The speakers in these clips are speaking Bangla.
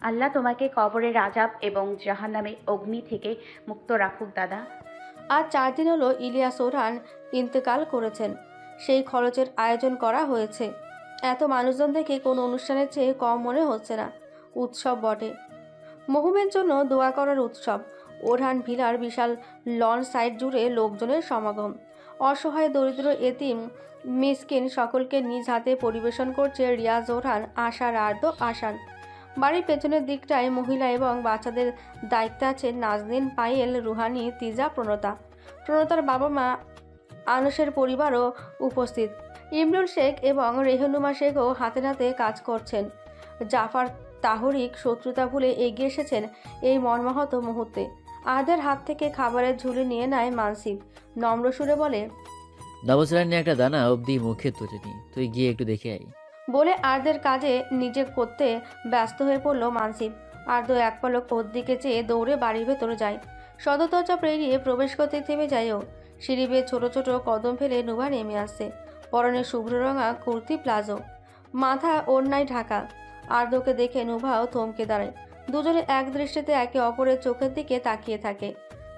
আল্লাহ তোমাকে কবরের আযাব এবং জাহান্নামে অগ্নি থেকে মুক্ত রাখুক দাদা। আজ 4 দিন হলো ইলিয়াস ওরহান ইন্তেকাল করেছেন। সেই খরচের আয়োজন করা হয়েছে। এত মানুষজন দেখে কোনো অনুষ্ঠানের চেয়ে কম মনে হচ্ছে না। উৎসব বটে, মহুমের জন্য দোয়া করার উৎসব। ওরহান ভিলার বিশাল লন সাইড জুড়ে লোকজনের সমাগম। অসহায় দরিদ্র এতিম মিসকিন সকলকে নিজ হাতে পরিবেশন করছে রিয়াজ ওরহান, আশার আর্দ আসান। বাড়ির পেছনের দিকটায় মহিলা এবং বাচ্চাদের দায়িত্বে আছেন নাজনীন, পায়েল, রুহানি, তিজা, প্রণতা। প্রণতার বাবা মা আনসের পরিবারও উপস্থিত। ইমরুল শেখ এবং রেহনুমা শেখও হাতে নাতে কাজ করছেন। জাফর তাহরিক শত্রুতা ভুলে এগিয়ে এসেছেন এই মর্মাহত মুহূর্তে। আহাদের হাত থেকে খাবারের ঝুলি নিয়ে নেয় মানসিব। নম্র সুরে বলে, নবসরানি একটা দানা অবধি মুখে তুলিনি, তুই গিয়ে একটু দেখে আই। বলে আর্দের কাজে নিজে করতে ব্যস্ত হয়ে পড়ল মানসিব। আর্দ এক পলক ওর দিকে চেয়ে দৌড়ে বাড়ির ভেতরে যায়। সদর দরজা পেরিয়ে প্রবেশ করতে থেমে যায় ও। সিঁড়ি বেয়ে ছোট ছোট কদম ফেলে নুভা নেমে আসছে। পরনে শুভ্র রঙা কুর্তি প্লাজো, মাথা ওড়নায় ঢাকা। আর্দকে দেখে নুভাও থমকে দাঁড়ায়। দুজনে এক দৃষ্টিতে একে অপরের চোখের দিকে তাকিয়ে থাকে।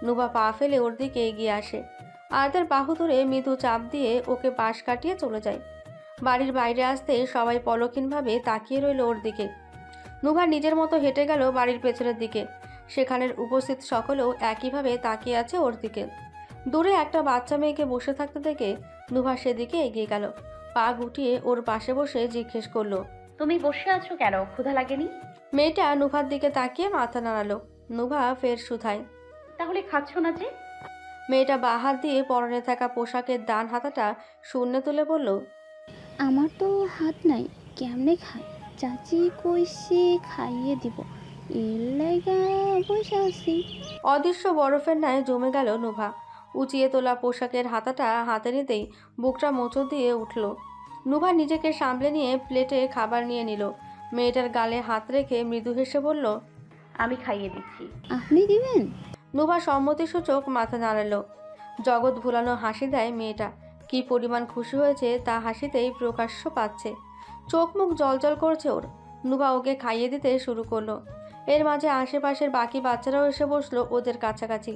নুভা পা ফেলে ওর দিকে এগিয়ে আসে। আর্দের বাহু ধরে মৃদু চাপ দিয়ে ওকে পাশ কাটিয়ে চলে যায়। বাড়ির বাইরে আসতে সবাই পলকহীনভাবে তাকিয়ে রইল ওর দিকে। নুভা নিজের মতো হেঁটে গেল বাড়ির পেছনের দিকে। সেখানের উপস্থিত সকলেও একইভাবে তাকিয়ে আছে ওর দিকে। দূরে একটা বাচ্চা মেয়েকে বসে থাকতে দেখে নুভা সেদিকে এগিয়ে গেল। পা গুটিয়ে ওর পাশে বসে জিজ্ঞেস করলো, তুমি বসে আছো কেন? ক্ষুধা লাগেনি? মেয়েটা নুভার দিকে তাকিয়ে মাথা নাড়ালো। নুভা ফের শুধায়, তাহলে খাচ্ছ না যে? মেয়েটা বাঁ হাত দিয়ে পরনে থাকা পোশাকের ডান হাতাটা শূন্যে তুলে বলল, আমার তো হাত নাই, কেমনে খায়? চাচি কইসে খাইয়ে দিব, এর লাইগা বসে আছি। অদৃশ্য বরফের ন্যায় জমে গেল নুভা। উঁচিয়ে তোলা পোশাকের হাতাটা হাতে নিতেই বুকটা মোচড় দিয়ে উঠল। নুভা নিজেকে সামলে নিয়ে প্লেটে খাবার নিয়ে নিল। মেয়েটার গালে হাত রেখে মৃদু হেসে বলল, আমি খাইয়ে দিচ্ছি। আপনি দিবেন? নুভা সম্মতিসূচক মাথা নাড়ালো। জগৎ ভুলানো হাসি দেয় মেয়েটা। কি পরিমাণ খুশি হয়েছে তা হাসিতেই প্রকাশ্য পাচ্ছে। চোখ মুখ জলজল করছে ওর। নুভা ওকে খাইয়ে দিতে শুরু করলো। এর মাঝে আশেপাশের বাকি বাচ্চারাও এসে বসলো ওদের কাছাকাছি।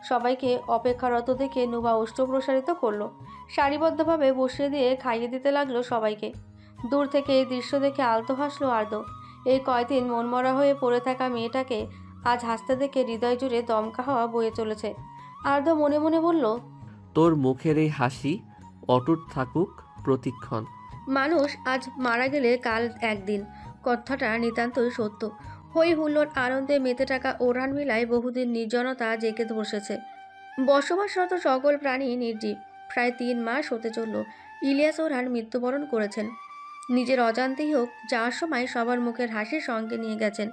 সবাইকে অপেক্ষারত দেখে নুভা ওষ্ঠ প্রসারিত করলো। সারিবদ্ধভাবে বসিয়ে দিয়ে খাইয়ে দিতে লাগলো সবাইকে। দূর থেকে এই দৃশ্য দেখে আলতো হাসলো আর্দ। এই কয়দিন মনমরা হয়ে পড়ে থাকা মেয়েটাকে আজ হাসতে দেখে হৃদয় জুড়ে দমকা হাওয়া বয়ে চলেছে। আর্দ মনে মনে বলল, তোর মুখের এই হাসি অটুট থাকুক প্রতিক্ষণ। মানুষ আজ মারা গেলে কাল একদিন, কথাটা নিতান্তই সত্য। হই হুল্লোড় আনন্দে মেতে থাকা ওরহান মিলায় বহুদিন নির্জনতা জেঁকে বসেছে। বসবাসরত সকল প্রাণী নির্জীব। প্রায় 3 মাস হতে চলল ইলিয়াস ওরহান মৃত্যুবরণ করেছেন। নিজের অজান্তেই হোক যাওয়ার সময় সবার মুখের হাসি সঙ্গে নিয়ে গেছেন।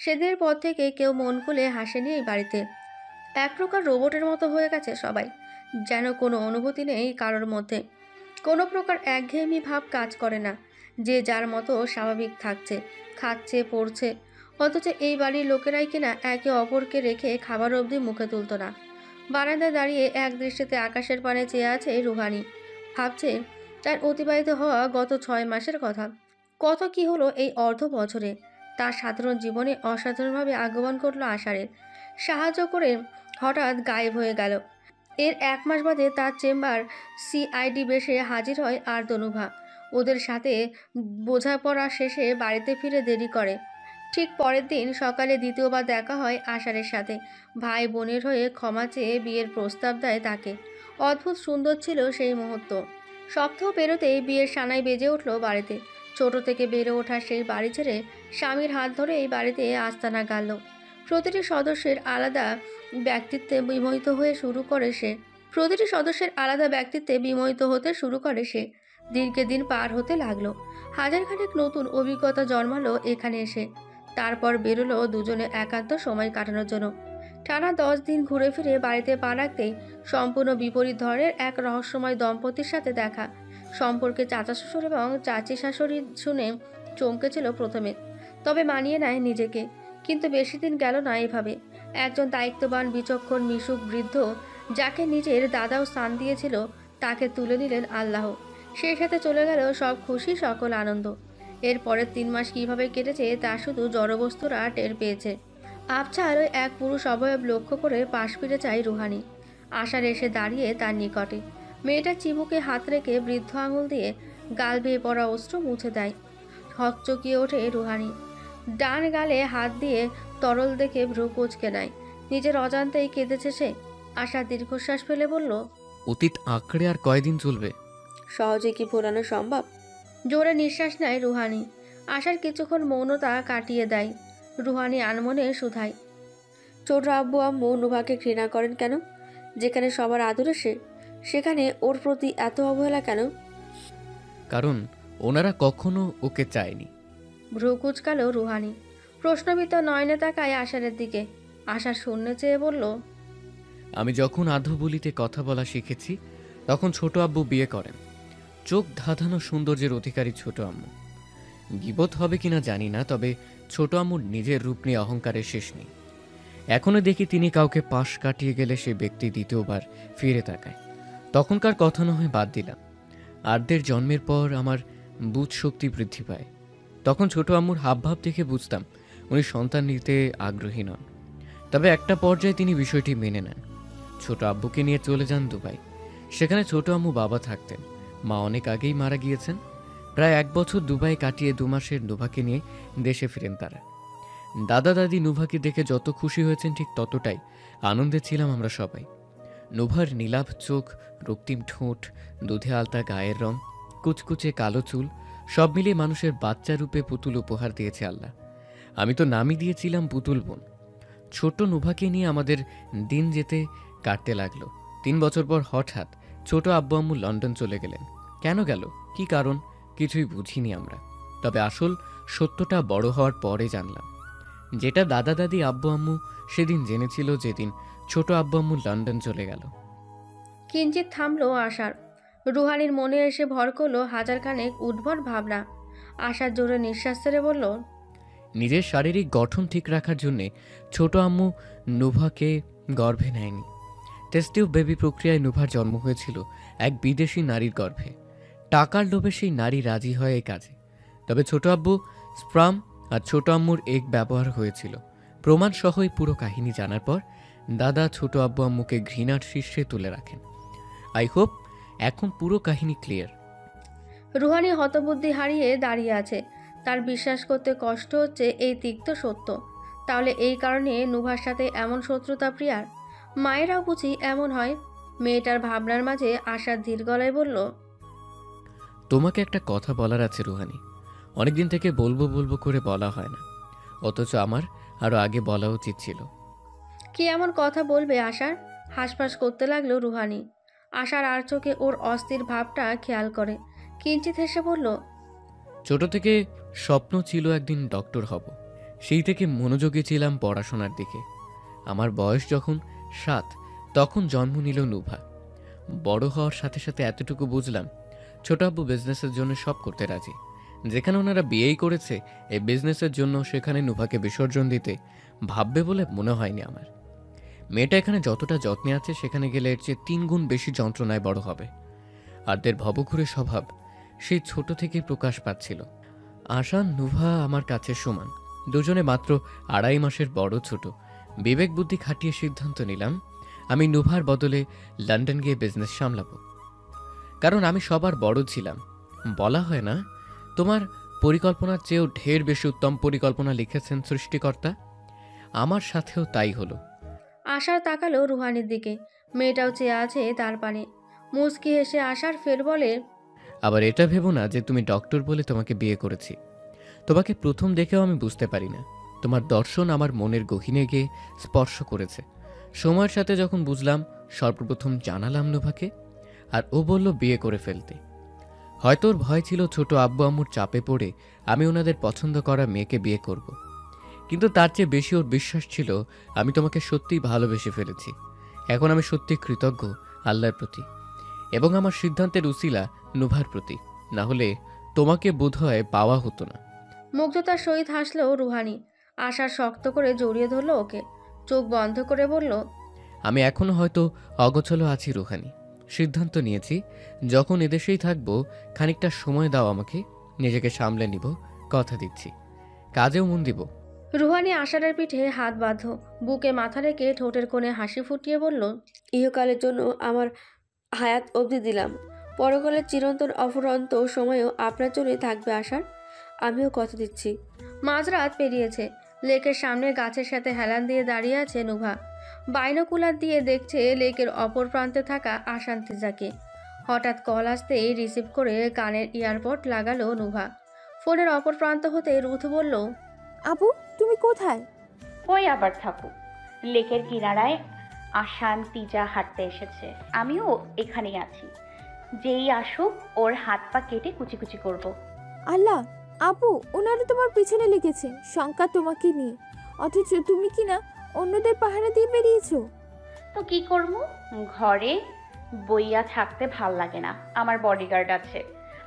সেদিনের পর থেকে কেউ মন খুলে হাসেনি এই বাড়িতে। এক প্রকার রোবটের মতো হয়ে গেছে সবাই। যেন কোনো অনুভূতি নেই কারোর মধ্যে। কোনো প্রকার একঘেয়েমি ভাব কাজ করে না। যে যার মতো স্বাভাবিক থাকছে, খাচ্ছে, পড়ছে। অথচ এই বাড়ির লোকেরাই কিনা একে অপরকে রেখে খাবার অবধি মুখে তুলত না। বারান্দায় দাঁড়িয়ে এক দৃষ্টিতে আকাশের পানে চেয়ে আছে রুহানি। ভাবছে তার অতিবাহিত হওয়া গত 6 মাসের কথা। কত কি হলো এই অর্ধ বছরে। তার সাধারণ জীবনে অসাধারণভাবে আগমন করলো আষাঢ়ের। সাহায্য করে হঠাৎ গায়েব হয়ে গেল। এর 1 মাস বাদে তার চেম্বার সিআইডি বেশে হাজির হয় আর্দনুভা। ওদের সাথে বোঝাপড়া শেষে বাড়িতে ফিরে দেরি করে। ঠিক পরের দিন সকালে দ্বিতীয়বার দেখা হয় আষাঢ়ের সাথে। ভাই বোনের হয়ে ক্ষমা চেয়ে বিয়ের প্রস্তাব দেয় তাকে। অদ্ভুত সুন্দর ছিল সেই মুহূর্ত। সপ্তাহ পেরোতেই বিয়ের সানাই বেজে উঠল বাড়িতে। ছোট থেকে বেড়ে ওঠা সেই বাড়ি ছেড়ে স্বামীর হাত ধরে এই বাড়িতে আস্তানা গাড়ল। প্রতিটি সদস্যের আলাদা ব্যক্তিত্বে বিমোহিত হয়ে শুরু করে সে। প্রতিটি সদস্যের আলাদা ব্যক্তিত্বে বিমোহিত হতে শুরু করে সে। দিনকে দিন পার হতে লাগলো। হাজারখানেক নতুন অভিজ্ঞতা জন্মালো এখানে এসে। তারপর বেরোলো দুজনে একান্ত সময় কাটানোর জন্য। টানা 10 দিন ঘুরে ফিরে বাড়িতে পা রাখতেই সম্পূর্ণ বিপরীত ধরনের এক রহস্যময় দম্পতির সাথে দেখা। সম্পর্কে চাচা শ্বশুর এবং চাচি শাশুড়ি শুনে চমকেছিল প্রথমে, তবে মানিয়ে নেয় নিজেকে। কিন্তু বেশি দিন গেল না এভাবে। একজন দায়িত্ববান বিচক্ষণ মিশুক বৃদ্ধ, যাকে নিজের দাদাও স্থান দিয়েছিল, তাকে তুলে নিলেন আল্লাহ। সেই সাথে চলে গেল সব খুশি, সকল আনন্দ। এর পরের 3 মাস কিভাবে কেটেছে তা শুধু জড়বস্তুরা টের পেয়েছে। আবছা আলোয় এক পুরুষ অবয়ব লক্ষ্য করে পাশ ফিরে চায় রুহানি। আশার এসে দাঁড়িয়ে তার নিকটে। মেয়েটা চিবুকে হাত রেখে বৃদ্ধ আঙুল দিয়ে গাল বেয়ে পড়া অস্ত্র মুছে দেয়। হকচকিয়ে ওঠে রুহানি। ডান গালে হাত দিয়ে তরল দেখে ভ্রু কুঁচকে নেয়। নিজের অজান্তেই কেঁদেছে সে। আশা দীর্ঘশ্বাস ফেলে বলল, অতীত আঁকড়ে আর কয়দিন চলবে? সহজে কি ভোলানো সম্ভব? জোরে নিঃশ্বাস নেয় রুহানি। আশার কিছুক্ষণ মৌনতা কাটিয়ে দেয়। রুহানি আনমনে শুধায়, ছোট আব্বু আম্মু নুভাকে ঘৃণা করেন কেন? যেখানে সবার আদরে সে, সেখানে ওর প্রতি এত অবহেলা কেন? কারণ ওনারা কখনো ওকে চায়নি। ভ্রু কুচকালো রুহানি। প্রশ্নবিত নয়নে তাকায় আশারের দিকে। আশার শূন্যে চেয়ে বলল, আমি যখন আধো বলিতে কথা বলা শিখেছি তখন ছোট আব্বু বিয়ে করেন। চোখ ধাঁধানো সৌন্দর্যের অধিকারী ছোট আম্মু। গীবত হবে কিনা জানি না, তবে ছোট আম্মুর নিজের রূপ নিয়ে অহংকারের শেষ নেই। এখনো দেখি তিনি কাউকে পাশ কাটিয়ে গেলে সে ব্যক্তি দ্বিতীয়বার ফিরে তাকায়। তখনকার কথা না হয় বাদ দিলাম, আর্দের জন্মের পর আমার বুঝ শক্তি বৃদ্ধি পায়। তখন ছোট আম্মুর হাবভাব দেখে বুঝতাম উনি সন্তান নিতে আগ্রহী নন। তবে একটা পর্যায়ে তিনি বিষয়টি মেনে নেন। ছোট আব্বুকে নিয়ে চলে যান দুবাই। সেখানে ছোট আম্মু বাবা থাকতেন, মা অনেক আগেই মারা গিয়েছেন। প্রায় 1 বছর দুবাই কাটিয়ে 2 মাসের নুভাকে নিয়ে দেশে ফিরেন তারা। দাদা দাদি নুভাকে দেখে যত খুশি হয়েছেন ঠিক ততটাই আনন্দে ছিলাম আমরা সবাই। নুভার নীলাভ চোখ, রক্তিম ঠোঁট, দুধে আলতা গায়ের রং, কুচকুচে কালো চুল, সব মিলিয়ে মানুষের বাচ্চা রূপে পুতুল উপহার দিয়েছে আল্লাহ। আমি তো নামই দিয়েছিলাম পুতুল বোন। ছোট নুভাকে নিয়ে আমাদের দিন যেতে কাটতে লাগলো। 3 বছর পর হঠাৎ ছোট আব্বু আম্মু লন্ডন চলে গেলেন। কেন গেল, কি কারণ, কিছুই বুঝিনি আমরা। তবে আসল সত্যটা বড় হওয়ার পরে জানলাম, যেটা দাদা দাদি আব্বু আম্মু সেদিন জেনেছিল যেদিন ছোট আব্বু আম্মু লন্ডন চলে গেল। কিঞ্চিত থামলো আশার। রুহানির মনে এসে ভর করলো হাজারখানেক উদ্ভট ভাবনা। আশার জোরে নিঃশ্বাস ছেড়ে বলল, নিজের শারীরিক গঠন ঠিক রাখার জন্যে ছোট আম্মু নুভাকে গর্ভে নেয়নি। টেস্ট টিউব বেবি প্রক্রিয়ায় নুভার জন্ম হয়েছিল এক বিদেশি নারীর গর্ভে। টাকার লোভে সেই নারী রাজি হয় এই কাজে। তবে ছোট আব্বু স্প্রাম আর ছোট আম্মুর এক ব্যবহার হয়েছিল। প্রমাণ সহই পুরো কাহিনী জানার পর দাদা ছোট আব্বু আম্মুকে ঘৃণার শীর্ষে তুলে রাখেন। আই হোপ এখন পুরো কাহিনী ক্লিয়ার। রুহানি হতবুদ্ধি হারিয়ে দাঁড়িয়ে আছে। তার বিশ্বাস করতে কষ্ট হচ্ছে এই তিক্ত সত্য। তাহলে এই কারণে নুভার সাথে এমন শত্রুতা প্রিয়ার? মায়েরাও বুঝি এমন হয়? মেয়েটার ভাবনার মাঝে আশার ধীর গলায় বলল, তোমাকে একটা কথা বলার আছে রুহানি। অনেকদিন থেকে বলবো বলবো করে বলা হয় না, অথচ আমার আরো আগে বলা উচিত ছিল। কি এমন কথা বলবে আশার? হাসফাস করতে লাগলো রুহানি। আশার আর চোখে ওর অস্থির ভাবটা খেয়াল করে কিঞ্চিত হেসে বলল, ছোট থেকে স্বপ্ন ছিল একদিন ডক্টর হব। সেই থেকে মনোযোগী ছিলাম পড়াশোনার দিকে। আমার বয়স যখন 7 তখন জন্ম নিল নুভা। বড় হওয়ার সাথে সাথে এতটুকু বুঝলাম, ছোট আব্বু বিজনেসের জন্য সব করতে রাজি। যেখানে ওনারা বিয়েই করেছে এই বিজনেসের জন্য, সেখানে নুভাকে বিসর্জন দিতে ভাববে বলে মনে হয়নি আমার। মেয়েটা এখানে যতটা যত্নে আছে সেখানে গেলে এর চেয়ে 3 গুণ বেশি যন্ত্রণায় বড় হবে। আরদের ভবঘুরে স্বভাব সেই ছোট থেকেই প্রকাশ পাচ্ছিল। আশা নুভা আমার কাছে সমান, দুজনে মাত্র 2.5 মাসের বড় ছোট। বিবেক বুদ্ধি খাটিয়ে সিদ্ধান্ত নিলাম আমি নুভার বদলে লন্ডন গিয়ে বিজনেস সামলাবো। কারণ আমি সবার বড় ছিলাম। বলা হয় না, তোমার পরিকল্পনার চেয়েও ঢের বেশি উত্তম পরিকল্পনা লিখেছেন সৃষ্টিকর্তা। আমার সাথেও তাই হলো। আশার তাকালো রুহানির দিকে। মেয়েটাও চেয়ে আছে তার পানে। মুচকি হেসে আশার ফের বলে, আবার এটা ভেবো না যে তুমি ডক্টর বলে তোমাকে বিয়ে করেছি। তোমাকে প্রথম দেখেও আমি বুঝতে পারি না। তোমার দর্শন আমার মনের গহীনে গিয়ে স্পর্শ করেছে। সময়ের সাথে যখন বুঝলাম, সর্বপ্রথম জানালাম নুভাকে, আর ও বলল বিয়ে করে ফেলতে। হয়তো ওর ভয় ছিল ছোট আব্বু আম্মুর চাপে পড়ে আমি ওনাদের পছন্দ করা মেয়েকে বিয়ে করব। কিন্তু তার চেয়ে বেশি ওর বিশ্বাস ছিল আমি তোমাকে সত্যিই ভালোবেসে ফেলেছি। এখন আমি সত্যি কৃতজ্ঞ আল্লাহর প্রতি এবং আমার সিদ্ধান্তের উসিলা নুভার প্রতি। না হলে তোমাকে বোধহয় পাওয়া হতো না। মুগ্ধতার সহিত হাসলো রুহানি। আশার শক্ত করে জড়িয়ে ধরলো ওকে। চোখ বন্ধ করে বলল, আমি এখনো হয়তো অগোছলো আছি রুহানি। সিদ্ধান্ত নিয়েছি যখন এদেশেই থাকবো খানিকটা সময় দাও আমাকে, নিজেকে সামলে নিব, কথা দিচ্ছি। কাজেও মন দিব। রুহানি আষাঢ়ের পিঠে হাত বাঁধ, বুকে মাথা রেখে ঠোঁটের কোণে হাসি ফুটিয়ে বলল, ইহকালের জন্য আমার হায়াত অবধি দিলাম, পরকালের চিরন্তন অফুরন্ত সময়ও আপনার জন্যই থাকবে আষাঢ়, আমিও কথা দিচ্ছি। মাঝরাত পেরিয়েছে। লেকের সামনে গাছের সাথে হেলান দিয়ে দাঁড়িয়ে আছে নুভা। বাইনোকুলার দিয়ে দেখছে লেকের অপর প্রান্তে থাকা আশান্তিজাকে। হঠাৎ কল আসতেই রিসিভ করে কানের ইয়ারপড লাগালো নুভা। ফোনের অপর প্রান্ত হতে রুথ বলল, আপু তুমি কোথায়? ওই আবার থাকুক, লেকের কিনারায় আসান তিজা হাঁটতে এসেছে, আমিও এখানেই আছি। যেই আসুক ওর হাত পা কেটে কুচি কুচি করব। আল্লাহ, আপু ওনারা তোমার পিছনে লেগেছে, শঙ্কা তোমাকে নিয়ে, অথচ তুমি কিনা অন্যদের পাহারা দিয়ে বেরিয়েছো। তো কি করব, ঘরে বইয়া থাকতে ভাল লাগে না, আমার বডিগার্ড আছে।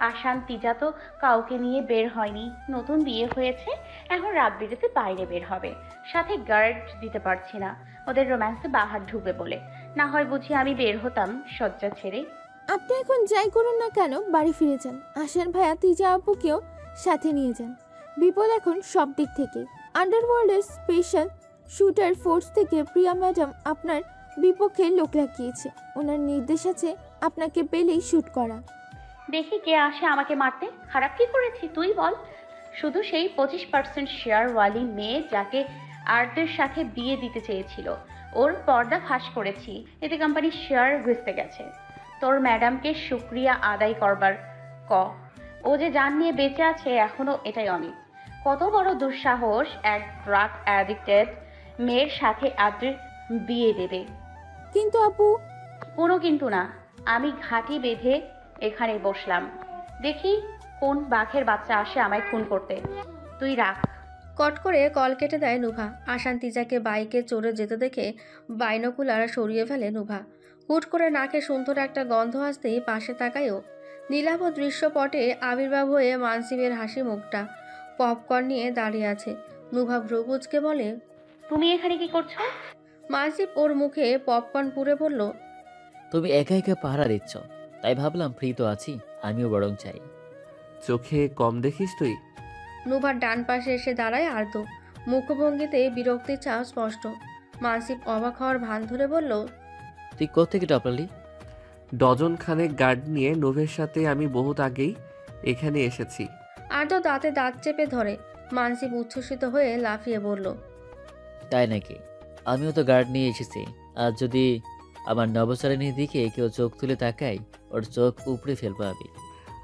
আসান তিজা তো কাউকে নিয়ে বের হয়নি, নতুন বিয়ে হয়েছে, এখন রাত বিরেতে বাইরে বের হবে, সাথে গার্ড দিতে পারছি না, ওদের রোম্যান্সে বাহার ঢুকবে বলে। না হয় বুঝি আমি বের হতাম শয্যা ছেড়ে। আপনি এখন যাই করুন না কেন বাড়ি ফিরে যান, আসান ভাইয়া তিজা আপুকেও সাথে নিয়ে যান। বিপদ এখন সব দিক থেকে। আন্ডারওয়ার্ল্ডের স্পেশাল শুটার ফোর্স থেকে প্রিয়া ম্যাডাম আপনার বিপক্ষে লোক লাগিয়েছে, ওনার নির্দেশ আছে আপনাকে পেলেই শ্যুট করা। দেখি কে আসে আমাকে মারতে। খারাপ কি করেছি তুই বল? শুধু সেই 25% শেয়ারওয়ালি মেয়ে যাকে আর্টদের সাথে বিয়ে দিতে চেয়েছিল, ওর পর্দা ফাঁস করেছি, এতে কোম্পানির শেয়ার ঘুষতে গেছে। তোর ম্যাডামকে শুক্রিয়া আদায় করবার ক। ও যে জান নিয়ে বেঁচে আছে এখনো, এটাই অনেক। কত বড় দুঃসাহস এক ড্রাগ অ্যাডিক্টেড মেয়ের সাথে আর্টদের বিয়ে দেবে। কিন্তু আপু। কোনো কিন্তু না, আমি ঘাঁটি বেঁধে এখানে বসলাম, দেখি কোন বাঘের বাচ্চা আসে আমায় খুন করতে। তুই রাখ। কট করে কল কেটে দেয় নুভা। আসান তিজাকে বাইকে চড়ে যেতে দেখে বাইনোকুলার সরিয়ে ফেলে নুভা। হুট করে নাকে সুন্দর একটা গন্ধ আসতেই পাশে তাকায়ও। নীলাভ দৃশ্যপটে আবির্ভাব হয়ে মানসিবের হাসি মুখটা। পপকর্ন নিয়ে দাঁড়িয়ে আছে। নুভা ভ্রুকুচকে বলে, তুমি এখানে কি করছো? মানসিব ওর মুখে পপকর্ন পুরে বলল, তুমি একা একা পাহারা দিচ্ছ, তাই ভাবলাম ফ্রি তো আছি, আমিও বরং চাই। চোখে কম দেখিস তুই? নুভার ডান পাশে এসে দাঁড়ায় আর্দ্র। মুখভঙ্গিতে বিরক্তির ছাপ স্পষ্ট। মানসিব অবাক হওয়ার ভান ধরে বলল, তুই কোত্থেকে টপলালি? ডজন খানেক গার্ড নিয়ে নোভের সাথে আমি বহুত আগেই এখানে এসেছি। আর্দ্র দাঁতে দাঁত চেপে ধরে। মানসিব উচ্ছ্বসিত হয়ে লাফিয়ে বলল, তাই নাকি? আমিও তো গার্ড নিয়ে এসেছি। আর যদি আমার নবচারিণীর দিকে কেউ চোখ তুলে তাকায়, ওর চোখ উপড়ে ফেলবো আমি।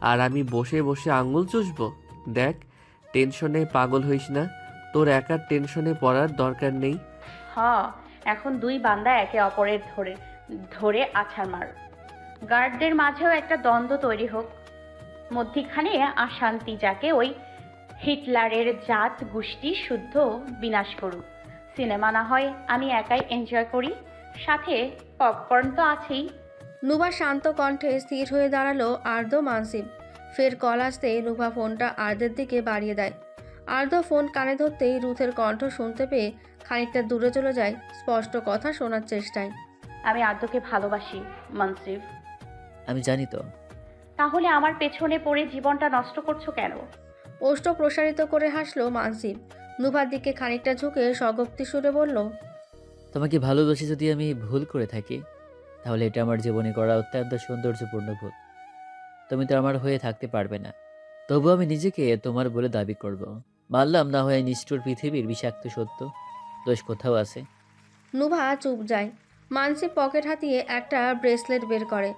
আর আমি বসে বসে আঙ্গুল চুষবো? দেখ, টেনশনে পাগল হইস না, তোর একার টেনশনে পড়ার দরকার নেই। এখন দুই বান্দা একে অপরের ধরে ধরে আছাড় মার। গার্ডদের মাঝেও একটা দ্বন্দ্ব তৈরি হোক, মধ্যিখানে আশান্তি যাকে ওই হিটলারের জাত গোষ্ঠী শুদ্ধ বিনাশ করুক। সিনেমা না হয় আমি একাই এনজয় করি, সাথে পপকর্ন তো আছেই। নুভা শান্ত কণ্ঠে স্থির হয়ে দাঁড়ালো আর্দ্র। মানসিব ফের কল আসতে নুভা ফোনটা আর্দ্রের দিকে বাড়িয়ে দেয়। আর্দ্র ফোন কানে ধরতেই রুথের কণ্ঠ শুনতে পেয়ে খানিকটা দূরে চলে যায়, স্পষ্ট কথা শোনার চেষ্টায়। আমি আদ্যকে ভালোবাসি মনসিব। আমি জানি তো। তাহলে আমার পেছনে পড়ে জীবনটা নষ্ট করছো কেন? ওষ্ঠ প্রসারিত করে হাসলো মানসিব। নুভার দিকে খানিকটা ঝুঁকে সগপ্তি সুরে বলল, তোমাকে ভালোবাসি যদি আমি ভুল করে থাকি, তাহলে এটা আমার জীবনে করা অত্যন্ত সৌন্দর্যপূর্ণ ভুল। তুমি তো আমার হয়ে থাকতে পারবে না, তবু আমি নিজেকে তোমার বলে দাবি করব। মানলাম না হয় নিষ্ঠুর পৃথিবীর বিষাক্ত সত্য, দোষ কোথাও আছে। নুভা চুপ যায়। মানসিব পকেট হাতিয়ে একটা ব্রেসলেট বের করে।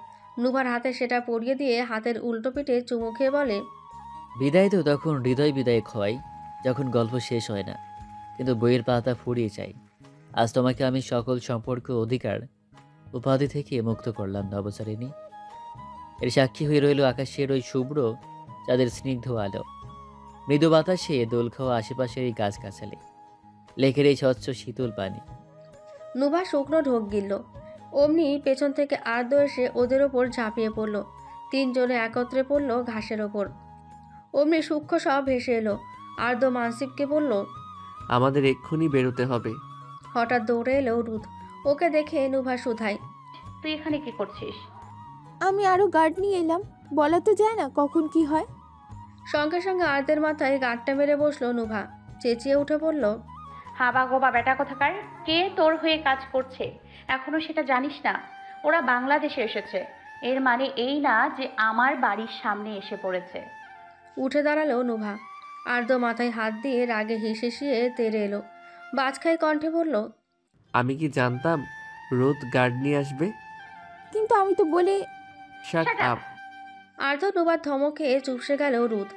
নুভার হাতে সেটা পরিয়ে দিয়ে হাতের উল্টো পিঠে চুমু খেয়ে বলে, বিদায় তো তখন হৃদয় বিদায় খোয়াই, যখন গল্প শেষ হয় না, কিন্তু বইয়ের পাতা ফুরিয়ে যায়। আজ তোমাকে আমি সকল সম্পর্ক অধিকার উপাধি থেকে মুক্ত করলাম নবচারিণী। এর সাক্ষী হয়ে রইল আকাশের ওই শুভ্র যাদের স্নিগ্ধ আলো, মৃদু বাতাসে দোল খাওয়া আশেপাশের এই গাছগাছালি, লেকের এই স্বচ্ছ শীতল পানি। নুভা শুকনো ঢোক গিলল। অমনি পেছন থেকে আর্দ্র এসে ওদের ওপর ঝাঁপিয়ে পড়ল। তিনজনে একত্রে পড়ল ঘাসের ওপর। অমনি সূক্ষ্ম সব ভেসে এলো। আর্দ্র মানসিবকে বলল, আমাদের এক্ষুনি বেরোতে হবে। হঠাৎ দৌড়ে এলো রুথ। ওকে দেখে নুভা শুধায়, তুই এখানে কি করছিস? আমি আরো গার্ড নিয়ে এলাম, বলা তো যায় না কখন কি হয়। সঙ্গে সঙ্গে আরদের মাথায় গাঁটটা মেরে বসলো নুভা। চেঁচিয়ে উঠে বলল, হাবা গোবা বেটা কোথাকার, কে তোর হয়ে কাজ করছে এখনো সেটা জানিস না? ওরা বাংলাদেশে এসেছে, এর মানে এই না যে আমার বাড়ির সামনে এসে পড়েছে। উঠে দাঁড়ালো নুভা। আর্দ্র মাথায় হাত দিয়ে রাগে হিসেসিয়ে তেড়ে এলো। বাজখাই কণ্ঠে বলল, আমি কি জানতাম রোদ গার্ড নিয়ে আসবে? কিন্তু আমি তো বলে। শাট Shut up! আপ। আর্দ্র নুভার ধমকে চুপসে গেল রুদ।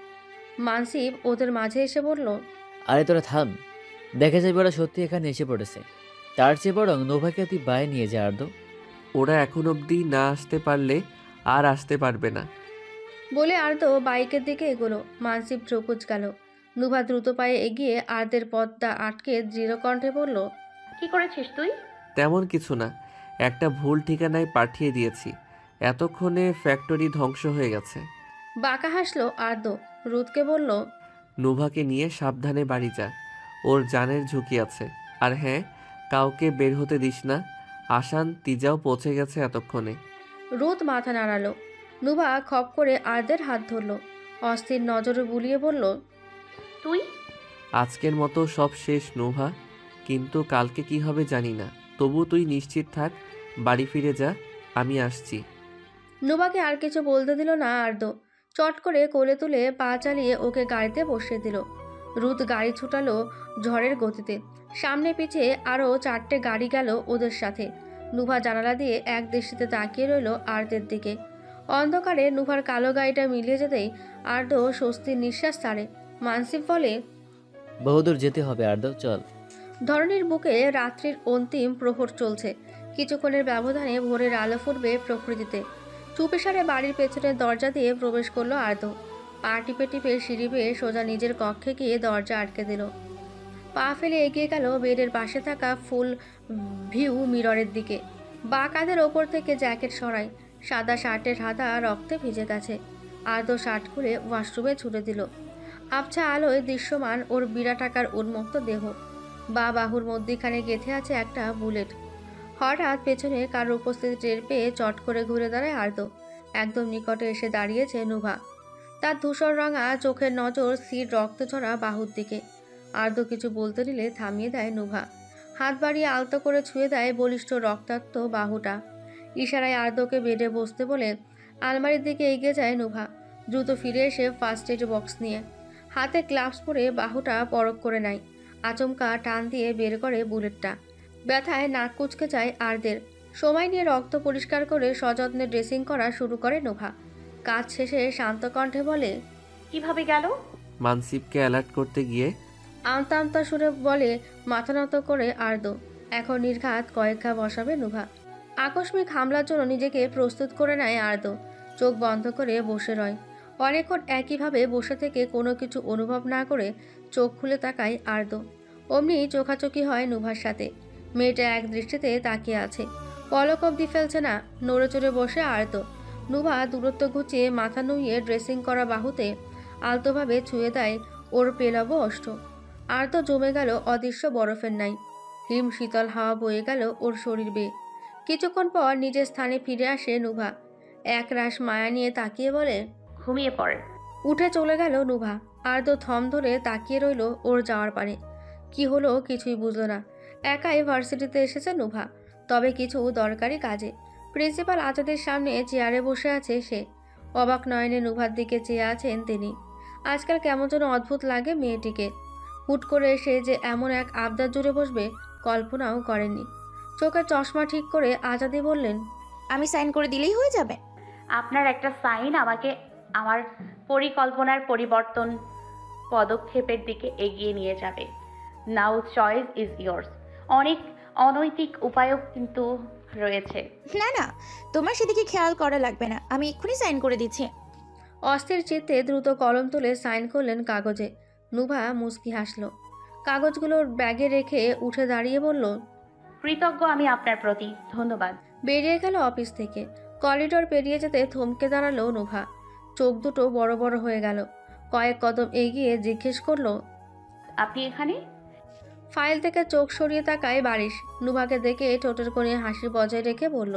মানসিব ওদের মাঝে এসে বলল, আরে তোরা থাম, দেখা যাবে ওরা সত্যি এখানে এসে পড়েছে। তার চেয়ে বরং নোভাকে তুই বায়ে নিয়ে যা আর্দ। ওরা এখন অবধি না আসতে পারলে আর আসতে পারবে না। বলে আর্দ্র বাইকের দিকে এগোলো। মানসিব চোকুচ গেল। নুভা দ্রুত পায়ে এগিয়ে আর্দের পথটা আটকে দৃঢ় কণ্ঠে বলল, কি করেছিস তুই? তেমন কিছু না, একটা ভুল ঠিকানায় পাঠিয়ে দিয়েছি, এতক্ষণে ফ্যাক্টরি ধ্বংস হয়ে গেছে। বাঁকা হাসলো আর্দ্র। রুদকে বলল, নোভাকে নিয়ে সাবধানে বাড়ি যা, ওর জানের ঝুঁকি আছে। আর হ্যাঁ, কাউকে বের হতে দিস না। আসান তিজাও পৌঁছে গেছে এতক্ষণে। রুদ মাথা নাড়ালো। নুভা খপ করে আর্দের হাত ধরল। অস্থির নজরে বুলিয়ে বলল, তুই আজকের মতো সব শেষ নোভা, কিন্তু কালকে কি হবে জানি না। তবু তুই নিশ্চিত থাক, বাড়ি ফিরে যা, আমি আসছি। নুভাকে আর কিছু বলতে দিল না আর্দ্র। চট করে কোলে তুলে পা চালিয়ে ওকে গাড়িতে বসিয়ে দিল। রুদ গাড়ি ছুটালো ঝড়ের গতিতে। সামনে পিছে আরও 4টে গাড়ি গেল ওদের সাথে। নুভা জানালা দিয়ে এক দৃষ্টিতে তাকিয়ে রইল আর্দের দিকে। অন্ধকারে নুভার কালো গাড়িটা মিলিয়ে যেতেই আর্দ্র স্বস্তির নিঃশ্বাস ছাড়ে। মানসিব বলে, বহুদূর যেতে হবে আর্দ, চল। ধরনীর বুকে রাত্রির অন্তিম প্রহর চলছে। কিছুক্ষণের ব্যবধানে ভোরের আলো ফুটবে প্রকৃতিতে। চুপিসারে বাড়ির পেছনের দরজা দিয়ে প্রবেশ করলো আর্দ্র। পা টিপে টিপে সিঁড়ি বেয়ে সোজা নিজের কক্ষে গিয়ে দরজা আটকে দিল। পা ফেলে এগিয়ে গেল বেডের পাশে থাকা ফুল ভিউ মিররের দিকে। বা কাঁধের ওপর থেকে জ্যাকেট সরায়। সাদা শার্টের হাতা রক্তে ভিজে গেছে। আর্দ্র শার্ট খুলে ওয়াশরুমে ছুড়ে দিল। আবছা আলোয় দৃশ্যমান ওর বিরাটাকার উন্মুক্ত দেহ। বা বাহুর মধ্যিখানে গেঁথে আছে একটা বুলেট। হঠাৎ পেছনে কারোর উপস্থিতি টের পেয়ে চট করে ঘুরে দাঁড়ায় আর্দ্র। একদম নিকটে এসে দাঁড়িয়েছে নুভা। তার ধূসর রঙা চোখের নজর স্থির রক্তঝরা বাহুর দিকে। আর্দ্র কিছু বলতে নিলে থামিয়ে দেয় নুভা। হাত বাড়িয়ে আলতো করে ছুঁয়ে দেয় বলিষ্ঠ রক্তাক্ত বাহুটা। ইশারায় আর্দ্রকে বেডে বসতে বলে আলমারির দিকে এগিয়ে যায় নুভা। দ্রুত ফিরে এসে ফার্স্ট এড বক্স নিয়ে হাতে গ্লাভস পরে বাহুটা পরক করে নেয়। আচমকা টান দিয়ে বের করে বুলেটটা। ব্যথায় নাক কুচকে যায় আর্দের। সময় নিয়ে রক্ত পরিষ্কার করে সযত্নে ড্রেসিং করা শুরু করে নোভা। কাজ শেষে শান্ত কণ্ঠে বলে, কিভাবে গেল? মানসিবকে অ্যালার্ট করতে গিয়ে আমতা আমতা সুরে বলে মাথা নত করে আর্দ্র। এখন নির্ঘাত কয়েক ঘা বসাবে নুভা। আকস্মিক হামলার জন্য নিজেকে প্রস্তুত করে নেয় আর্দ্র। চোখ বন্ধ করে বসে রয়। অনেকক্ষণ একইভাবে বসে থেকে কোনো কিছু অনুভব না করে চোখ খুলে তাকায় আর্দ্র। অমনি চোখাচোখি হয় নুভার সাথে। মেয়েটা এক দৃষ্টিতে তাকিয়ে আছে, পলক অবধি ফেলছে না। নড়ে চড়ে বসে আর্দ্র। নুভা দূরত্ব ঘুচিয়ে মাথা নুইয়ে ড্রেসিং করা বাহুতে আলতোভাবে ছুঁয়ে দেয় ওর পেলাব অষ্ট। আর্দ্র জমে গেল অদৃশ্য বরফের ন্যায়। হিম শীতল হাওয়া বয়ে গেল ওর শরীর বেয়ে। কিছুক্ষণ পর নিজের স্থানে ফিরে আসে নুভা। এক রাশ মায়া নিয়ে তাকিয়ে বলে, ঘুমিয়ে পড়। উঠে চলে গেল নুভা। আর্দ্র থম ধরে তাকিয়ে রইল ওর যাওয়ার পানে। কি হলো কিছুই বুঝলো না। একাই ভার্সিটিতে এসেছে নুভা, তবে কিছু দরকারি কাজে। প্রিন্সিপাল আজাদের সামনে চেয়ারে বসে আছে সে। অবাক নয়নে নুভার দিকে চেয়ে আছেন তিনি। আজকাল কেমন যেন অদ্ভুত লাগে মেয়েটিকে। হুট করে এসে যে এমন এক আবদার জুড়ে বসবে কল্পনাও করেননি। চোখে চশমা ঠিক করে আজাদি বললেন, আমি সাইন করে দিলেই হয়ে যাবে। আপনার একটা সাইন আমাকে আমার পরিকল্পনার পরিবর্তন পদক্ষেপের দিকে এগিয়ে নিয়ে যাবে। নাও চয়েস ইজ ইয়োর্স। অনেক অনৈতিক উপায়ও কিন্তু রয়েছে। না না, তোমার সেদিকে খেয়াল করা লাগবে না, আমি এক্ষুনি সাইন করে দিচ্ছি। অস্থির চিত্তে দ্রুত কলম তুলে সাইন করলেন কাগজে। নুভা মুচকি হাসল। কাগজগুলোর ব্যাগে রেখে উঠে দাঁড়িয়ে বলল, কৃতজ্ঞ আমি আপনার প্রতি, ধন্যবাদ। বেরিয়ে গেল অফিস থেকে। করিডোর পেরিয়ে যেতে থমকে দাঁড়ালো নুভা। চোখ দুটো বড় বড় হয়ে গেল। কয়েক কদম এগিয়ে জিজ্ঞেস করলো, আপনি এখানে? ফাইল থেকে চোখ সরিয়ে তাকায় বারিশ। নুভাকে দেখে ঠোঁটের কোণে হাসি বজায় রেখে বলল,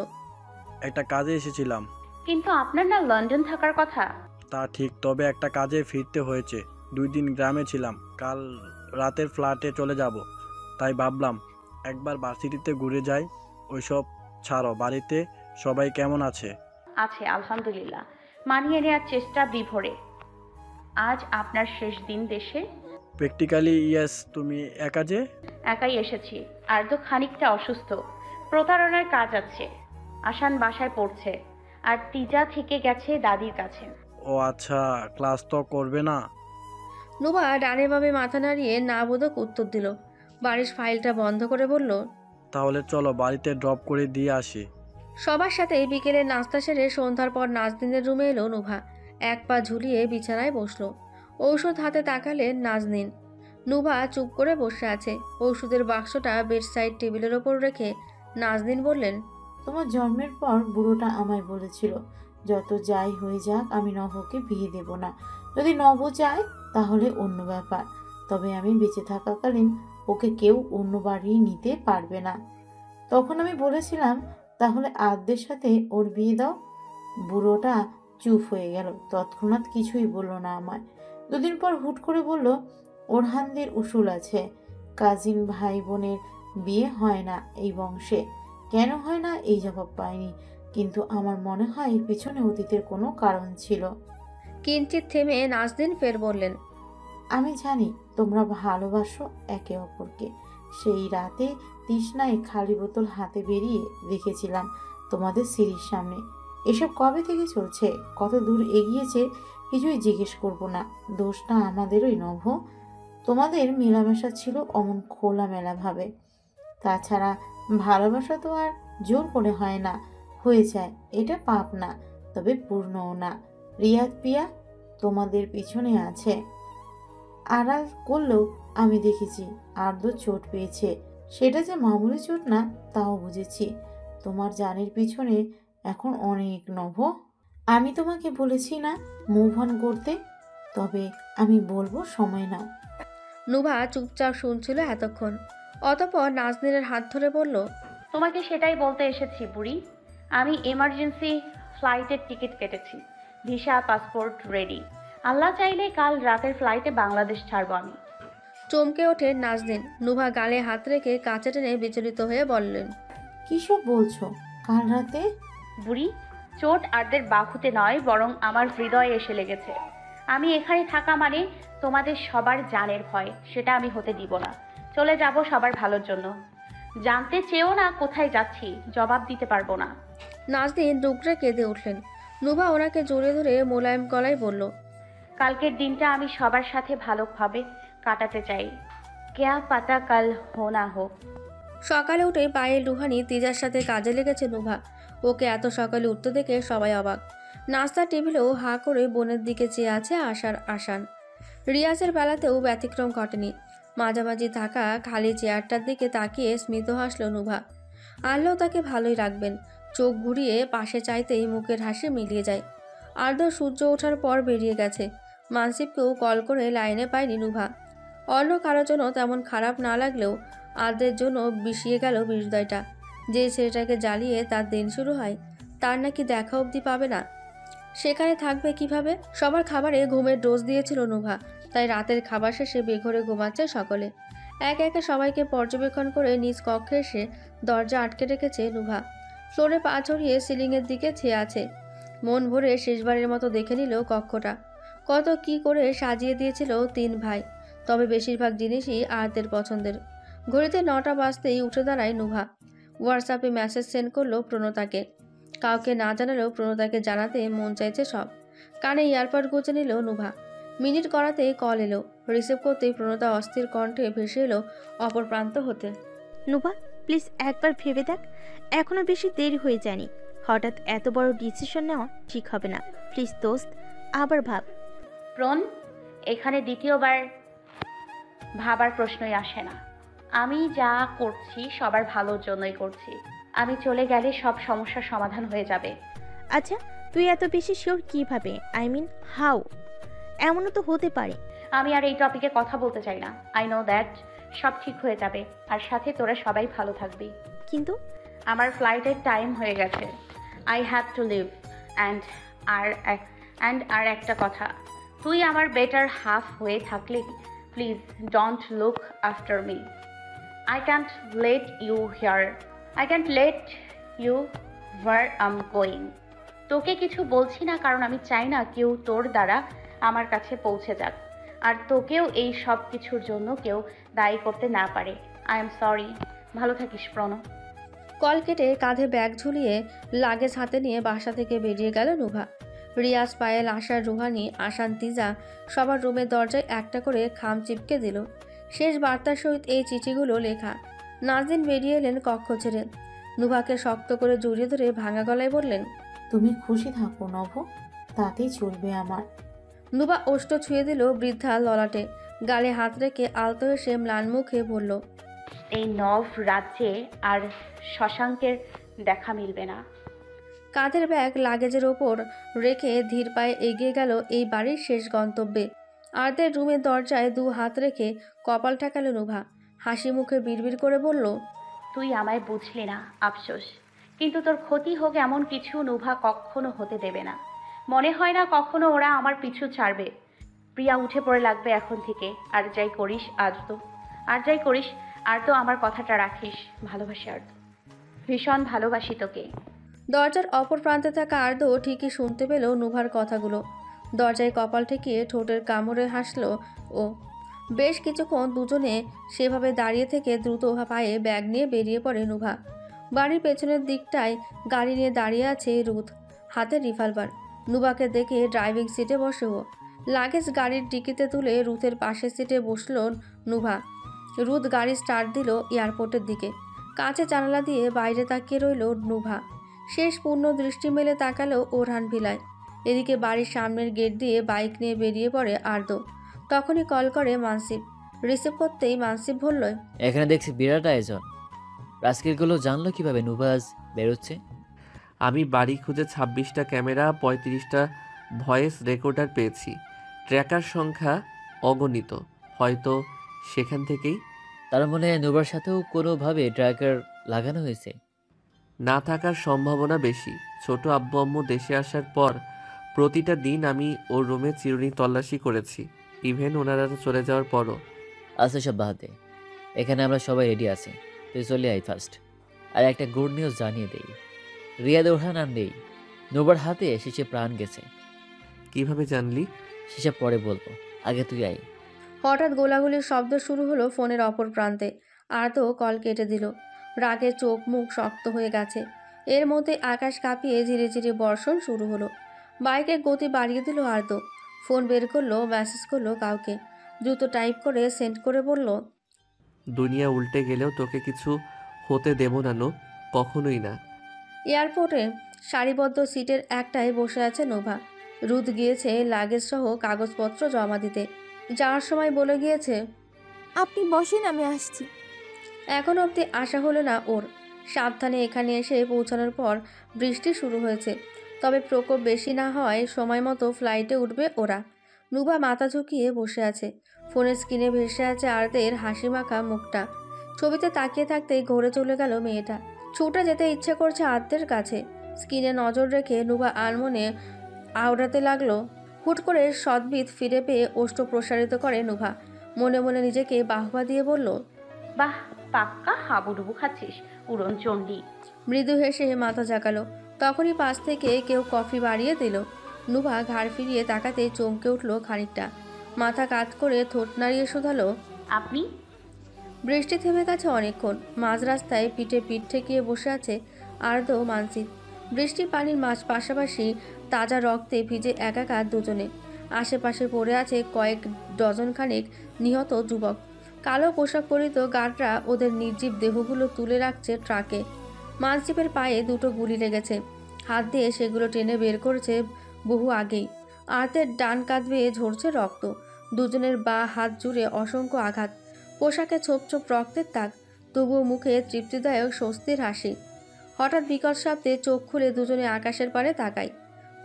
একটা কাজে এসেছিলাম। কিন্তু আপনার না লন্ডন থাকার কথা। তা ঠিক, তবে একটা কাজে ফিরতে হয়েছে। 2 দিন গ্রামে ছিলাম, কাল রাতের ফ্ল্যাটে চলে যাব। তাই ভাবলাম একবার ভার্সিটিতে ঘুরে যাই। ওইসব ছাড়ো, বাড়িতে সবাই কেমন আছে? আছে আলহামদুলিল্লাহ, মানিয়ে নেওয়ার চেষ্টা বিভোরে। আজ আপনার শেষ দিন দেশে? Practically yes. তুমি একা যে? একাই এসেছি, আর তো খানিকটা অসুস্থ, প্রতারণার কাজ আছে। আসান বাসায় পড়ছে, আর তিজা থেকে গেছে দাদির কাছে। ও আচ্ছা, ক্লাস তো করবে না? নুভা ডানে বামে মাথা নাড়িয়ে না বোধক উত্তর দিল। বাড়ির ফাইলটা বন্ধ করে বলল, তাহলে চলো বাড়িতে ড্রপ করে দিয়ে আসি। সবার সাথে বিকেলে নাস্তা সেরে সন্ধ্যার পর নাজনীনের রুমে এলো নুভা। এক পা ঝুলিয়ে বিছানায় বসলো। ঔষধ হাতে তাকালেন নাজনীন। নুভা চুপ করে বসে আছে। ঔষধের বাক্সটা বেড সাইড টেবিলের ওপর রেখে নাজনীন বললেন, তোমার জন্মের পর বুড়োটা আমায় বলেছিল, যত যাই হয়ে যাক আমি নভকে বিয়ে দেব না। যদি নভ চায় তাহলে অন্য ব্যাপার, তবে আমি বেঁচে থাকাকালীন ওকে কেউ অন্য বাড়ি নিতে পারবে না। তখন আমি বলেছিলাম তাহলে আদ্যের সাথে ওর বিয়ে দাও। বুড়োটা চুপ হয়ে গেল, তৎক্ষণাৎ কিছুই বলল না আমায়। 2 দিন পর হুট করে বলল ওরহানদের উসুল আছে, কাজিন ভাই বোনের বিয়ে হয় না এই বংশে। কেন হয় না এই জবাব পাইনি, কিন্তু আমার মনে হয় এর পিছনে অতীতের কোনো কারণ ছিল। কিঞ্চিত থেমে নাজনীন ফের বললেন, আমি জানি তোমরা ভালোবাসো একে অপরকে। সেই রাতে তৃষ্ণায় খালি বোতল হাতে বেরিয়ে রেখেছিলাম তোমাদের সিঁড়ির সামনে। এসব কবে থেকে চলছে, কত দূর এগিয়েছে কিছুই জিজ্ঞেস করব না। দোষটা আমাদেরই নভ। তোমাদের মেলামেশা ছিল অমন খোলামেলা ভাবে। তাছাড়া ভালোবাসা তো আর জোর করে হয় না, হয়ে যায়। এটা পাপ না, তবে পূর্ণও না। রিয়াদ পিয়া তোমাদের পিছনে আছে, আড়াল করলেও আমি দেখেছি। আর্দ্র চোট পেয়েছে, সেটা যে মামুলি চোট না তাও বুঝেছি। তোমার জানের পিছনে এখন অনেক নভ। আমি তোমাকে বলেছি না মুভ অন করতে, তবে আমি বলবো সময় নাও। নুভা চুপচাপ শুনছিল এতক্ষণ। অতঃপর নাজনীনের হাত ধরে বলল, তোমাকে সেটাই বলতে এসেছি বুড়ি। আমি এমার্জেন্সি ফ্লাইটের টিকিট কেটেছি, ভিসা পাসপোর্ট রেডি। আল্লাহ চাইলে কাল রাতের ফ্লাইটে বাংলাদেশ ছাড়বো আমি। চমকে ওঠে নাজনীন। নুভা গালে হাত রেখে কাছে টেনে বিচলিত হয়ে বললেন, কিসব বলছো? কাল রাতে? বুড়ি, চোট আরদের বাহুতে নয়, বরং আমার হৃদয়ে এসে লেগেছে। আমি এখানে থাকা মানে তোমাদের সবার জানের ভয়, সেটা আমি হতে দিব না। চলে যাব সবার ভালোর জন্য। জানতে চেয়েও না কোথায় যাচ্ছি, জবাব দিতে পারবো না। নাজনীন ডুকরে কেঁদে উঠলেন। নুভা ওনাকে জড়িয়ে ধরে মোলায়েম গলায় বলল, কালকের দিনটা আমি সবার সাথে ভালোভাবে কাটাতে চাই। কেয়া পাতা কাল হো না হো। সকালে উঠে পায়ের রুহানি তিজার সাথে কাজে লেগেছে নুভা। ওকে এত সকালে উঠতে দেখে সবাই অবাক। নাস্তার টেবিলেও হা করে বোনের দিকে চেয়ে আছে আসান। রিয়াজের বেলাতেও ব্যতিক্রম ঘটেনি। মাঝামাঝি থাকা খালি চেয়ারটার দিকে তাকিয়ে স্মিত হাসল নুভা। আল্লাহ তাকে ভালোই রাখবেন। চোখ ঘুরিয়ে পাশে চাইতেই মুখের হাসি মিলিয়ে যায়। আর্দ্র সূর্য ওঠার পর বেরিয়ে গেছে। মানসিবকেও কল করে লাইনে পায়নি নুভা। অন্য কারোর জন্য তেমন খারাপ না লাগলেও আর্দ্রের জন্য বিষিয়ে গেল হৃদয়টা। যে ছেলেটাকে জ্বালিয়ে তার দিন শুরু হয়, তার নাকি দেখা অবধি পাবে না। সেখানে থাকবে কিভাবে? সবার খাবারে ঘুমের ডোজ দিয়েছিল নুভা, তাই রাতের খাবার শেষে বেঘরে ঘুমাচ্ছে সকলে। একে একে সবাইকে পর্যবেক্ষণ করে নিজ কক্ষে এসে দরজা আটকে রেখেছে নুভা। ফ্লোরে পা ছড়িয়ে সিলিংয়ের দিকে চেয়ে আছে। মন ভরে শেষবারের মতো দেখে নিল কক্ষটা। কত কি করে সাজিয়ে দিয়েছিল 3 ভাই, তবে বেশিরভাগ জিনিসই আর্তের পছন্দের। ঘড়িতে 9টা বাজতেই উঠে দাঁড়ায় নুভা। হোয়াটসঅ্যাপে মেসেজ সেন্ড করলো প্রণতাকে। কাউকে না জানালেও প্রণতাকে জানাতে মন চাইছে সব। কানে ইয়ারপড গুঁজে নিল নুভা। মিনিট করাতেই কল এলো। রিসিভ করতেই প্রণতা অস্থির কণ্ঠে ভেসে এলো অপর প্রান্ত হতে। নুভা, প্লিজ একবার ভেবে দেখ, এখনো বেশি দেরি হয়ে যায়নি। হঠাৎ এত বড় ডিসিশন নেওয়া ঠিক হবে না। প্লিজ দোস্ত, আবার ভাব। প্রণ, এখানে দ্বিতীয়বার ভাবার প্রশ্নই আসে না। আমি যা করছি সবার ভালোর জন্যই করছি। আমি চলে গেলে সব সমস্যার সমাধান হয়ে যাবে। আচ্ছা, তুই এত বেশি শিওর কিভাবে? I mean how? এমনও তো হতে পারে। আমি আর এই টপিকে কথা বলতে চাই না। আই নো দ্যাট সব ঠিক হয়ে যাবে, আর সাথে তোরা সবাই ভালো থাকবি। কিন্তু আমার ফ্লাইটের টাইম হয়ে গেছে। I have to leave and আর অ্যান্ড আর একটা কথা, তুই আমার বেটার হাফ হয়ে থাকলে please don't look after me. I can't let you here. I can't let you where I'm going. তোকে কিছু বলছি না কারণ আমি চাই না কেউ তোর দ্বারা আমার কাছে পৌঁছে যাক, আর তোকেও এই সব কিছুর জন্য কেউ দায়ী করতে না পারে। I am sorry. ভালো থাকিস প্রণব। কল কেটে কাঁধে ব্যাগ ঝুলিয়ে লাগেজ হাতে নিয়ে বাসা থেকে বেরিয়ে গেল নুভা। রিয়াজ, পায়েল, আশার, রুহানি, আসান, তিজা সবার রুমের দরজায় একটা করে খাম চিপকে দিল। শেষ বার্তার সহিত এই চিঠিগুলো লেখা। নাজদিন বেরিয়ে এলেন কক্ষ ছেড়ে। নুভাকে শক্ত করে জড়িয়ে ধরে ভাঙা গলায় বললেন, তুমি খুশি থাকো নভ, তাতেই চলবে আমার। নুভা ওষ্ঠ ছুঁয়ে দিল বৃদ্ধা ললাটে, গালে হাত রেখে আলতো এসে ম্লান মুখে বলল, এই নভ রাজ্যে আর শশাঙ্কের দেখা মিলবে না। কাঁধের ব্যাগ লাগেজের ওপর রেখে ধীর পায়ে এগিয়ে গেল এই বাড়ির শেষ গন্তব্যে। আরদের রুমের দরজায় দু হাত রেখে কপাল ঠেকালো নুভা। হাসি মুখে বিড়বিড় করে বলল, তুই আমায় বুঝলি না, আফসোস। কিন্তু তোর ক্ষতি হোক এমন কিছু নুভা কখনো হতে দেবে না। মনে হয় না কখনো ওরা আমার পিছু ছাড়বে। প্রিয়া, উঠে পড়ে লাগবে এখন থেকে। আর যাই করিস আর তো আমার কথাটা রাখিস। ভালোবাসি আর্দ্র, ভীষণ ভালোবাসি তোকে। দরজার অপর প্রান্তে থাকা আর্দ ঠিকই শুনতে পেল নুভার কথাগুলো। দরজায় কপাল ঠেকিয়ে ঠোঁটের কামড়ে হাসলো ও। বেশ কিছুক্ষণ দুজনে সেভাবে দাঁড়িয়ে থেকে দ্রুত পায়ে ব্যাগ নিয়ে বেরিয়ে পড়ে নুভা। বাড়ির পেছনের দিকটায় গাড়ি নিয়ে দাঁড়িয়ে আছে রুথ, হাতে রিভলভার। নুভাকে দেখে ড্রাইভিং সিটে বসে ও। লাগেজ গাড়ির ডিকিতে তুলে রুথের পাশের সিটে বসল নুভা। রুথ গাড়ি স্টার্ট দিল এয়ারপোর্টের দিকে। কাঁচে জানালা দিয়ে বাইরে তাকিয়ে রইল নুভা। শেষ পূর্ণ দৃষ্টি মেলে তাকালো ওরহান ভিলায়। এদিকে বাড়ির সামনের গেট দিয়ে বাইক নিয়ে বেরিয়ে পড়ে আর্দ। তখনই কল করে মানসিব। রিসিভ করতেই মানসিব বলল, এখানে দেখছি বিরাট আয়োজন। রাস্কিলগুলো জানলো কিভাবে নুবাজ বেরোচ্ছে? আমি বাড়ি খুঁজে 26টা ক্যামেরা, 35টা ভয়েস রেকর্ডার পেয়েছি। ট্র্যাকার সংখ্যা অগণিত। হয়তো সেখান থেকেই। তার মানে নুবার সাথেও কোনোভাবে ট্র্যাকার লাগানো হয়েছে? না থাকার সম্ভাবনা বেশি। ছোট আব্বু আম্মু দেশে আসার পর প্রতিটা দিন আমি ওর রুমে চিরুনি তল্লাশি করেছি, ইভেন ওনারা চলে যাওয়ার পরও। আচ্ছা, সব বাদ দে। এখানে আমরা সবাই রেডি আছি, তুই চলে আই ফার্স্ট। আর একটা গুড নিউজ জানিয়ে দেই, রিয়াদ ওরহান আর নেই। নুবার হাতে শেষে প্রাণ গেছে। কিভাবে জানলি? সেসব পরে বলবো, আগে তুই আই। হঠাৎ গোলাগুলির শব্দ শুরু হলো ফোনের অপর প্রান্তে। আর্দ কল কেটে দিল। রাগে চোখ মুখ শক্ত হয়ে গেছে। এর মধ্যে আকাশ কাঁপিয়ে ধীরে ধীরে বর্ষণ শুরু হলো। বাইকের গতি বাড়িয়ে দিল আর্দ। ফোন বের করলো, মেসেজ করলো কাউকে। দ্রুত টাইপ করে সেন্ড করে বলল, দুনিয়া উল্টে গেলেও তোকে কিছু হতে দেব না নো, কখনোই না। এয়ারপোর্টে সারিবদ্ধ সিটের একটায় বসে আছে নোভা। রুদ গিয়েছে লাগেজ সহ কাগজপত্র জমা দিতে। যাওয়ার সময় বলে গিয়েছে, আপনি বসেন, আমি আসছি। এখন অবধি আশা হলো না ওর। সাবধানে এখানে এসে পৌঁছানোর পর বৃষ্টি শুরু হয়েছে। তবে প্রকোপ বেশি না হয় সময় মতো ফ্লাইটে উঠবে ওরা। নুভা মাথা ঝুঁকিয়ে বসে আছে। ফোনের স্ক্রিনে ভেসে আছে আরদের হাসি মাখা মুখটা। ছবিতে তাকিয়ে থাকতেই ঘুরে চলে গেল মেয়েটা। ছুটে যেতে ইচ্ছে করছে আরদের কাছে। স্ক্রিনে নজর রেখে নুভা আনমনে আওড়াতে লাগলো। হুট করে সদ্ভিদ ফিরে পেয়ে ওষ্ঠ প্রসারিত করে নুভা। মনে মনে নিজেকে বাহবা দিয়ে বলল, বাহ, পাক্কা হাবুডুবু খাচ্ছিস, উড়ন চণ্ডী। মৃদু হেসে মাথা জাগালো। তখনই পাশ থেকে কেউ কফি বাড়িয়ে দিল। নুভা ঘাড় ফিরিয়ে তাকাতে চমকে উঠল খানিকটা। মাথা কাত করে ঠোঁট নাড়িয়ে শোধালো, আপনি? বৃষ্টি থেমে গেছে অনেকক্ষণ। মাঝ রাস্তায় পিঠে পিঠ ঠেকিয়ে বসে আছে আর্দ মানসিক। বৃষ্টির পানির মাছ পাশাপাশি তাজা রক্তে ভিজে একাকার দুজনে। আশেপাশে পড়ে আছে কয়েক ডজন খানেক নিহত যুবক। কালো পোশাক পরিত গার্ডরা ওদের নির্জীব দেহগুলো তুলে রাখছে ট্রাকে। মানসিপের পায়ে দুটো গুলি লেগেছে। হাত দিয়ে সেগুলো টেনে বের করেছে বহু আগেই। আর্তের ডান কাঁধ বেয়ে ঝরছে রক্ত। দুজনের বা হাত জুড়ে অসংখ্য আঘাত। পোশাকে ছোপ ছোপ রক্তের দাগ, তবুও মুখে তৃপ্তিদায়ক স্বস্তির হাসি। হঠাৎ বিকট শব্দে চোখ খুলে দুজনে আকাশের পানে তাকায়।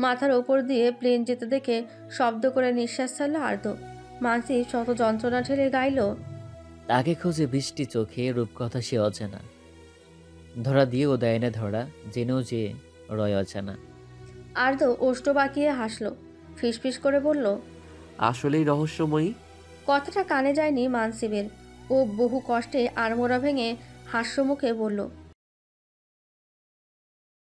মাথার ওপর দিয়ে প্লেন যেতে দেখে শব্দ করে নিঃশ্বাস ছাড়ল আর্দ। মানসি শত যন্ত্রণা ঠেলে গাইল, তাকে খুঁজে বৃষ্টি চোখে রূপকথা সে অজানা। ধরা দিয়েও দেয় না ধরা, জেনেও যে রয় অজানা। আর্দ ওষ্ঠ বাঁকিয়ে হাসল। ফিসফিস করে বলল, আসলেই রহস্যময়ী। কথাটা কানে যায়নি মানসিবের। ও বহু কষ্টে আড়মোড়া ভেঙে হাস্যমুখে বলল,